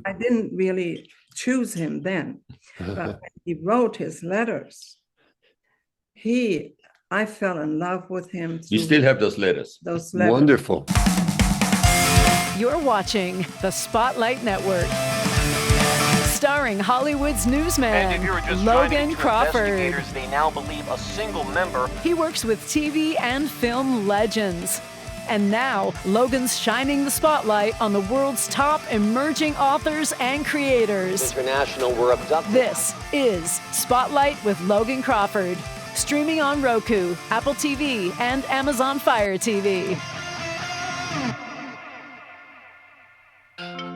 I didn't really choose him then, but when he wrote his letters, I fell in love with him You through still have those letters. those letters. Wonderful. You're watching the Spotlight Network, starring Hollywood's newsman, And if you're just Logan to Crawford. investigators, they now believe a single member. He works with TV and film legends. And now, Logan's shining the spotlight on the world's top emerging authors and creators. International were abducted. This is Spotlight with Logan Crawford, streaming on Roku, Apple TV, and Amazon Fire TV.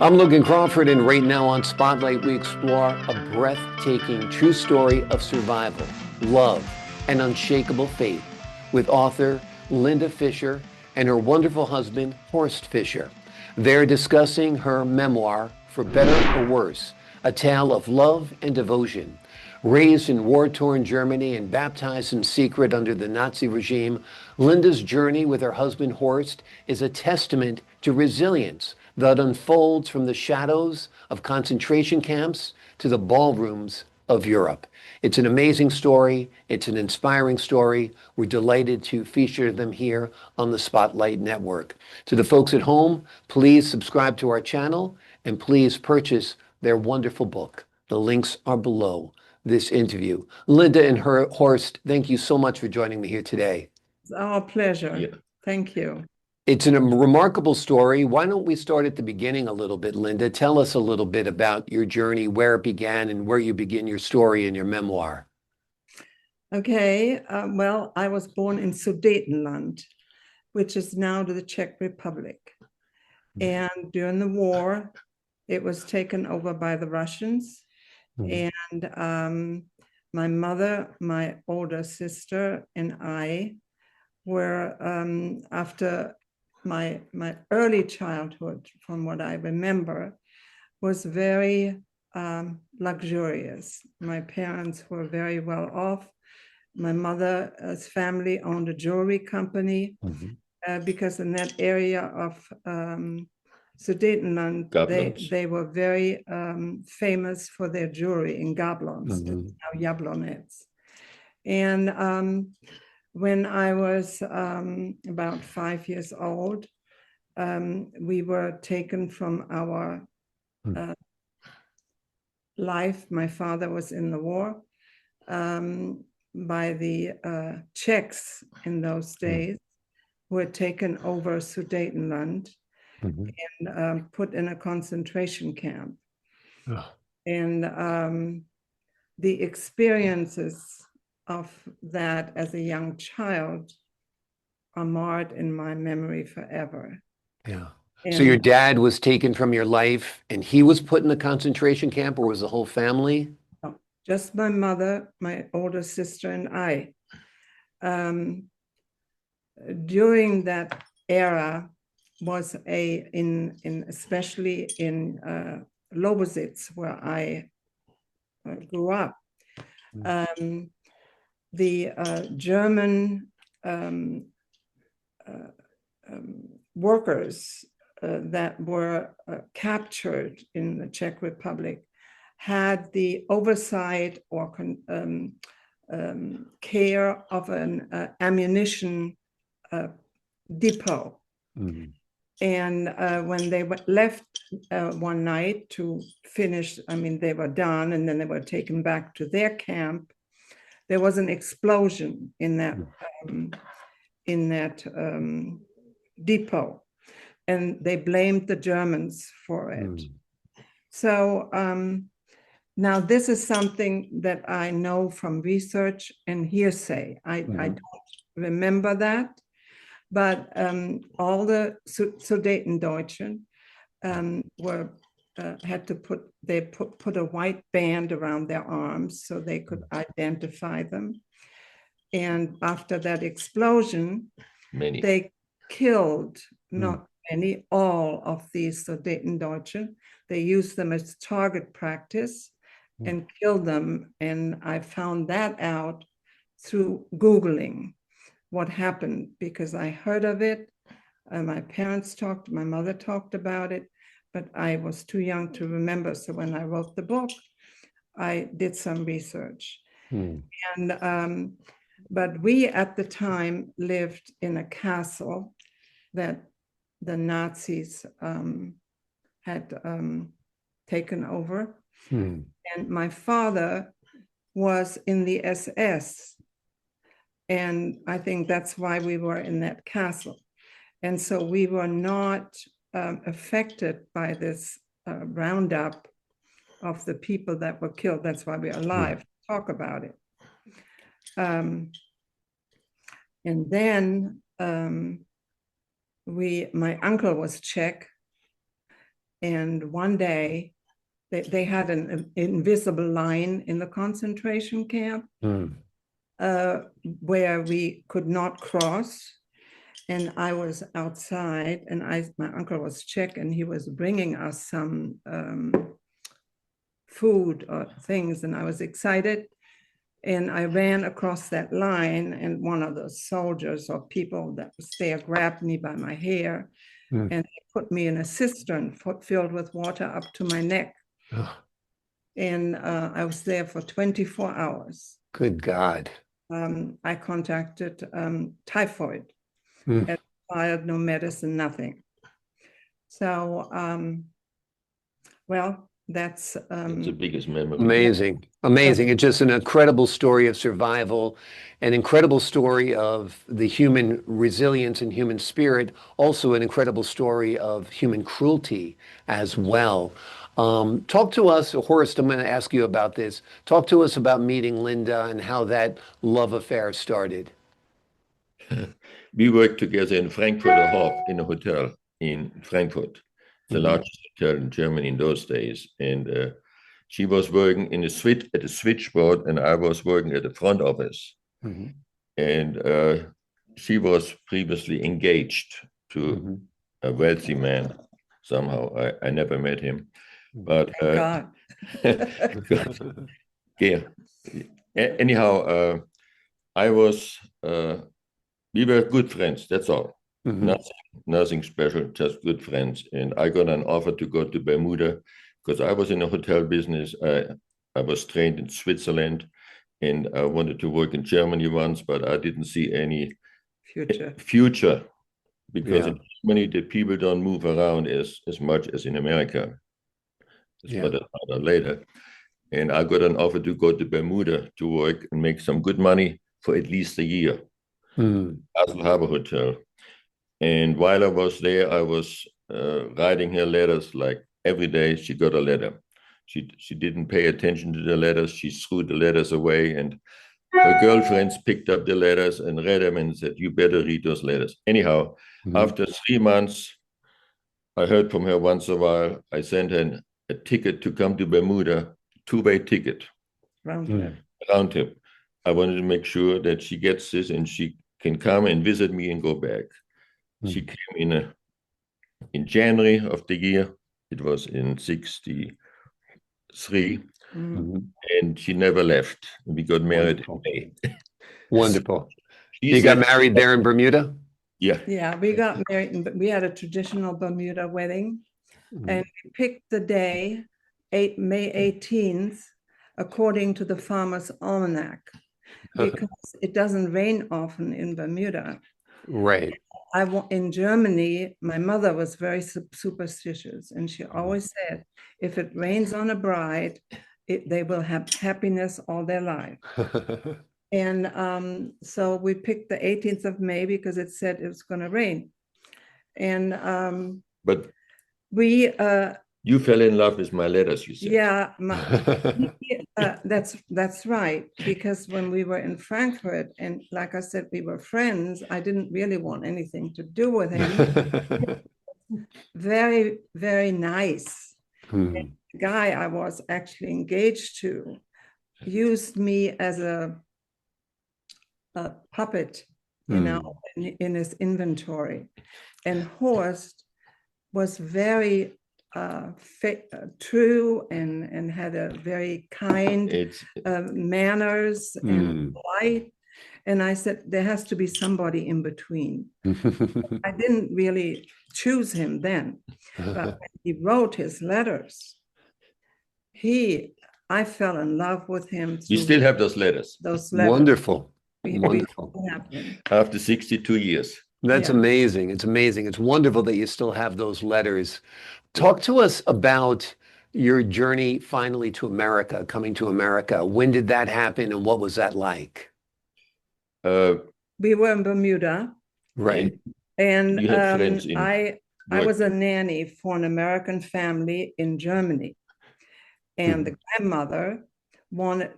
I'm Logan Crawford, and right now on Spotlight, we explore a breathtaking true story of survival, love, and unshakable faith with author Linda Fischer and her wonderful husband, Horst Fischer. They're discussing her memoir, For Better or Worse, a tale of love and devotion. Raised in war-torn Germany and baptized in secret under the Nazi regime, Linda's journey with her husband, Horst, is a testament to resilience that unfolds from the shadows of concentration camps to the ballrooms of Europe. It's an amazing story. It's an inspiring story. We're delighted to feature them here on the Spotlight Network. To the folks at home, please subscribe to our channel and please purchase their wonderful book. The links are below this interview. Linda and Horst, thank you so much for joining me here today. It's our pleasure. Yeah. Thank you. It's a remarkable story. Why don't we start at the beginning a little bit, Linda? Tell us a little bit about your journey, where it began, and where you begin your story in your memoir. Okay, well, I was born in Sudetenland, which is now the Czech Republic. And during the war, it was taken over by the Russians. And my mother, my older sister, and I were, after my early childhood, from what I remember, was very luxurious. My parents were very well off. My mother's family owned a jewelry company because in that area of Sudetenland, they were very famous for their jewelry in Gablons, now Jablonets. And when I was about 5 years old, we were taken from our life. My father was in the war by the Czechs in those days, who had taken over Sudetenland and put in a concentration camp. And the experiences of that as a young child are marred in my memory forever. Yeah. And so your dad was taken from your life and he was put in a concentration camp, or was the whole family? no, just my mother, my older sister, and I. During that era was especially in Lobositz, where I grew up. The German workers that were captured in the Czech Republic had the oversight or care of an ammunition depot. And when they left one night to finish, they were done, and then they were taken back to their camp. There was an explosion in that depot, and they blamed the Germans for it. So now this is something that I know from research and hearsay. I don't remember that, but all the Sudetendeutschen had to put a white band around their arms so they could identify them. And after that explosion, they killed not many, all of these Sudetendeutschen. They used them as target practice and killed them. And I found that out through Googling what happened, because I heard of it. My parents talked, my mother talked about it, but I was too young to remember. So when I wrote the book, I did some research. And but we at the time lived in a castle that the Nazis had taken over. And my father was in the SS. And I think that's why we were in that castle. And so we were not affected by this roundup of the people that were killed. That's why we're alive to talk about it. And then my uncle was Czech, and one day they had an invisible line in the concentration camp where we could not cross. And I was outside, and my uncle was Czech, and he was bringing us some food or things, and I was excited. And I ran across that line, and one of the soldiers or people that was there grabbed me by my hair and they put me in a cistern filled with water up to my neck. And I was there for 24 hours. Good God. I contracted typhoid. Had required no medicine, nothing. So, well, that's the biggest memory. Amazing. Amazing. It's just an incredible story of survival, an incredible story of the human resilience and human spirit, also an incredible story of human cruelty as well. Talk to us, Horst, I'm going to ask you about this. Talk to us about meeting Linda and how that love affair started. We worked together in Frankfurt Hof in a hotel in Frankfurt, the largest hotel in Germany in those days. And she was working at a switchboard, and I was working at the front office. And she was previously engaged to a wealthy man. Somehow I never met him, but God. yeah. Anyhow, we were good friends. That's all. Nothing special, just good friends. And I got an offer to go to Bermuda because I was in the hotel business. I was trained in Switzerland, and I wanted to work in Germany once, but I didn't see any future because in Germany the people don't move around as much as in America. That's what later. And I got an offer to go to Bermuda to work and make some good money for at least a year. Castle Harbor Hotel. And while I was there, I was writing her letters like every day. She got a letter. She didn't pay attention to the letters. She threw the letters away, and her girlfriends picked up the letters and read them and said, "You better read those letters." Anyhow, after 3 months, I heard from her once in a while. I sent her a ticket to come to Bermuda, two-way ticket. Round trip. I wanted to make sure that she gets this and she can come and visit me and go back. She came in January of the year. It was in 1963, and she never left. We got married in May. Wonderful. You got married there in Bermuda? Yeah. Yeah, we got married, but we had a traditional Bermuda wedding, and we picked the day, May 18th, according to the Farmer's Almanac, because it doesn't rain often in Bermuda. Right. In Germany, my mother was very superstitious, and she always said, if it rains on a bride, they will have happiness all their life. And so we picked the 18th of May because it said it was going to rain. And but we you fell in love with my letters, you said. Yeah, that's right. Because when we were in Frankfurt, and like I said, we were friends, I didn't really want anything to do with him. Very, very nice. The guy I was actually engaged to used me as a puppet, in his inventory. And Horst was very true and had a very kind manners and polite. And I said, there has to be somebody in between. I didn't really choose him then, but when he wrote his letters, I fell in love with him. We still have those letters Those letters. Wonderful. We Wonderful. still have them. after 62 years. That's Yeah. amazing. It's amazing. It's wonderful that you still have those letters. Talk to us about your journey finally to America, coming to America. When did that happen and what was that like? We were in Bermuda, Right. and You had friends in I was a nanny for an American family in Germany. And the grandmother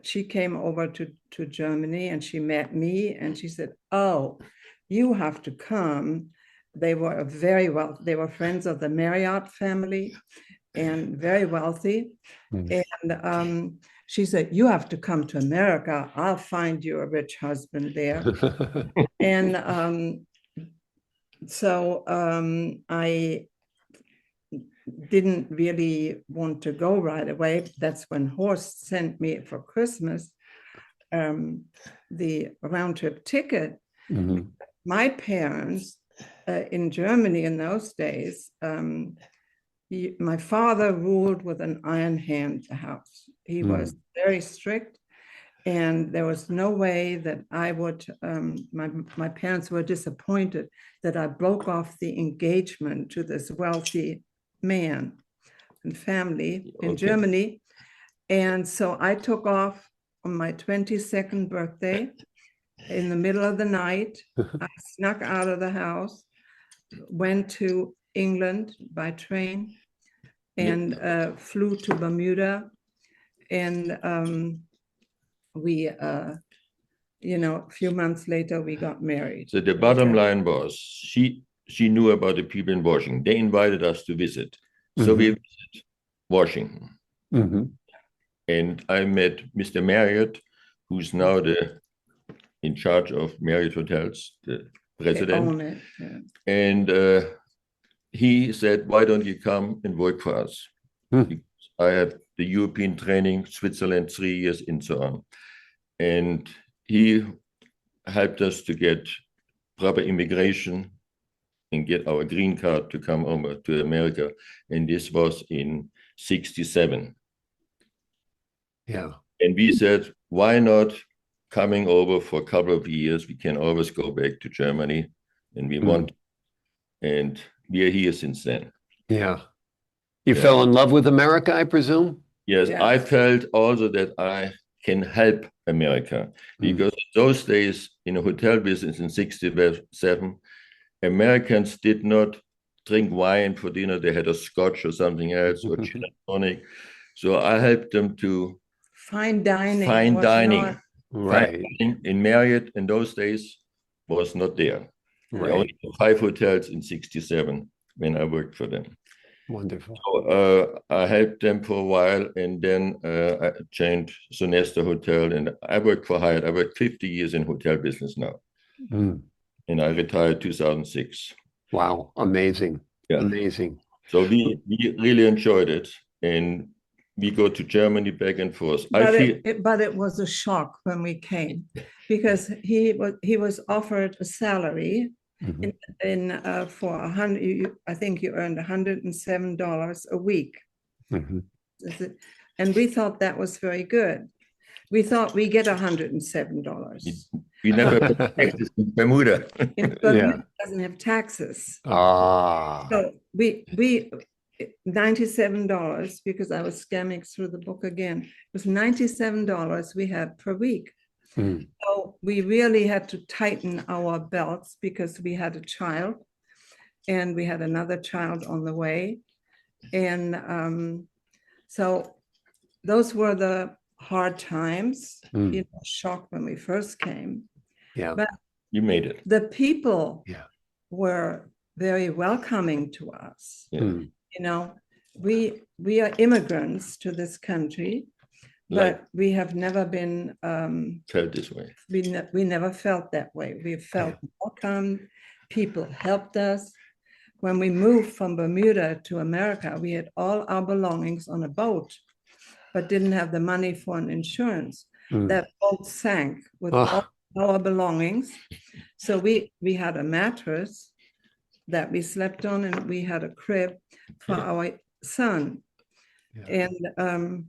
she came over to Germany, and she met me, and she said, oh, you have to come. They were they were friends of the Marriott family and very wealthy. And she said, you have to come to America. I'll find you a rich husband there. And so I didn't really want to go right away. That's when Horst sent me for Christmas the round trip ticket. Mhm. My parents in Germany in those days, my father ruled with an iron hand the house. He was very strict, and there was no way that I would, my parents were disappointed that I broke off the engagement to this wealthy man and family in Germany. And so I took off on my 22nd birthday in the middle of the night. I snuck out of the house, went to England by train, and flew to Bermuda. And we, a few months later, we got married. So the bottom line was, she knew about the people in Washington. They invited us to visit. So we visited Washington. And I met Mr. Marriott, who's now in charge of Marriott Hotels, the president. They own it, yeah. And he said, why don't you come and work for us? Because I have the European training, Switzerland, 3 years, and so on. And he helped us to get proper immigration and get our green card to come over to America. And this was in 1967. Yeah. And we said, why not coming over for a couple of years? We can always go back to Germany, and we want, and we are here since then. Yeah. You fell in love with America, I presume? Yes, Yeah. I felt also that I can help America, because in those days in the hotel business in 1967, Americans did not drink wine for dinner. They had a scotch or something else, or gin and tonic. So I helped them to Fine dining. fine was dining. not- Right. Fine dining in Marriott in those days was not there. They Right. only had 5 hotels in 1967 when I worked for them. Wonderful. So I helped them for a while, and then I changed Sonesta Hotel, and I worked for Hyatt. I worked 50 years in hotel business now, and I retired 2006. Wow. Amazing. Yeah. Amazing. So we really enjoyed it, and we go to Germany back and forth. But it was a shock when we came, because he was offered a salary for I think you earned $107 a week. And we thought that was very good. We thought we get $107. We never paid taxes in Bermuda. Bermuda doesn't have taxes. So we $97, because I was scamming through the book again. It was $97 we had per week. So we really had to tighten our belts, because we had a child, and we had another child on the way. And so those were the hard times, shock when we first came. Yeah. But You made it. the people were very welcoming to us. We are immigrants to this country, but we have never been Felt this way. we never felt that way. We felt welcome. People helped us. When we moved from Bermuda to America, we had all our belongings on a boat, but didn't have the money for an insurance. That boat sank with all our belongings. So we had a mattress that we slept on, and we had a crib for our son. Yeah. And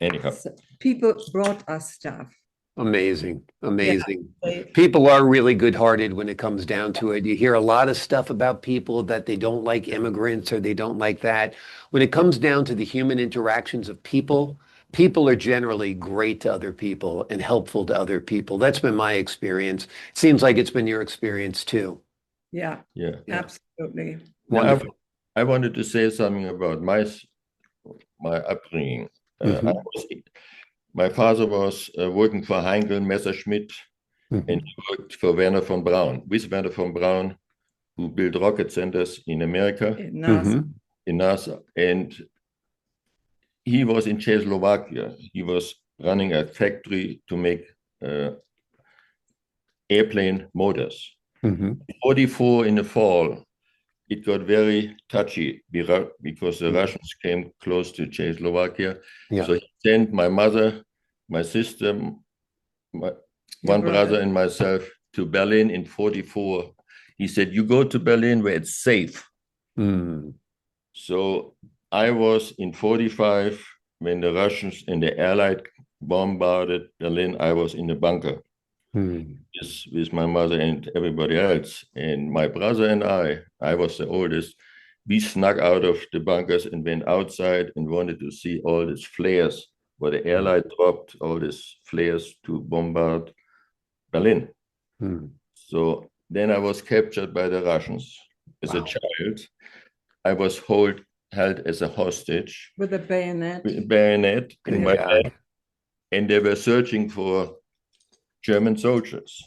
Anyhow, people brought us stuff. Amazing, amazing. They, People are really good-hearted when it comes down to it. You hear a lot of stuff about people that they don't like immigrants or they don't like that. When it comes down to the human interactions of people, people are generally great to other people and helpful to other people. That's been my experience. Seems like it's been your experience too. yeah, yeah. absolutely. Now, Wonderful. I wanted to say something about my upbringing. Mhm. My father was working for Heinkel Messerschmitt, and he worked for Werner von Braun, with Werner von Braun, who built rocket centers in America, Mhm. in NASA. And he was in Czechoslovakia. He was running a factory to make airplane motors. Mhm. 44 in the fall, it got very touchy because the Russians came close to Czechoslovakia. Yeah. So he sent my mother, my sister, one brother and myself to Berlin in 44. He said, you go to Berlin where it's safe. Mm. So I was in 45 when the Russians and the Allied bombarded Berlin. I was in the bunker with my mother and everybody else. And my brother and I was the oldest, we snuck out of the bunkers and went outside and wanted to see all these flares where the Allied dropped all these flares to bombard Berlin. So then I was captured by the Russians as a child. I was held as a hostage With a bayonet. with a bayonet in my head, and they were searching for German soldiers.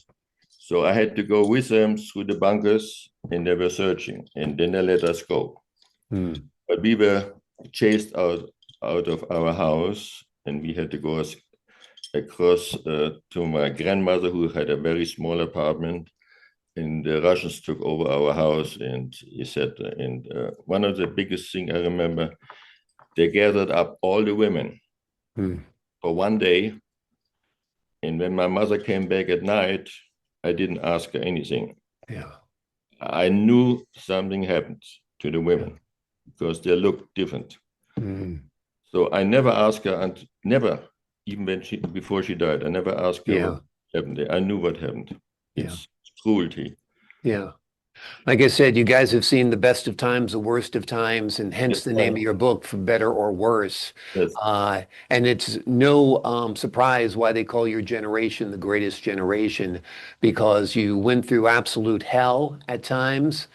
So I had to go with them through the bunkers, and they were searching, and then they let us go. But we were chased out of our house, and we had to go across to my grandmother, who had a very small apartment. And the Russians took over our house, and he said, and one of the biggest things I remember, they gathered up all the women for one day. And when my mother came back at night, I didn't ask her anything. Yeah. I knew something happened to the women because they looked different. So I never asked her, and never, even before she died, I never asked her what happened. I knew what happened. It's cruelty. Yeah. Like I said, you guys have seen the best of times, the worst of times, and hence the name of your book, For Better or Worse. Yes. And it's no surprise why they call your generation the greatest generation, because you went through absolute hell at times,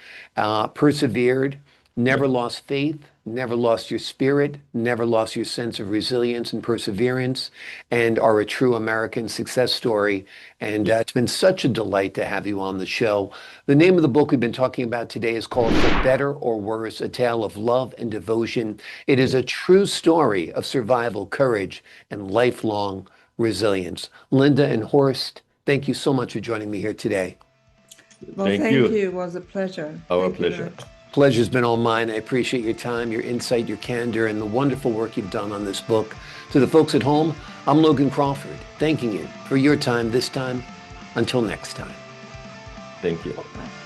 persevered, never lost faith, never lost your spirit, never lost your sense of resilience and perseverance, and are a true American success story. And it's been such a delight to have you on the show. The name of the book we've been talking about today is called For Better or Worse, A Tale of Love and Devotion. It is a true story of survival, courage, and lifelong resilience. Linda and Horst, thank you so much for joining me here today. Well, thank you. It was a pleasure. Our pleasure. Pleasure's been all mine. I appreciate your time, your insight, your candor, and the wonderful work you've done on this book. To the folks at home, I'm Logan Crawford, thanking you for your time this time. Until next time. Thank you. Bye.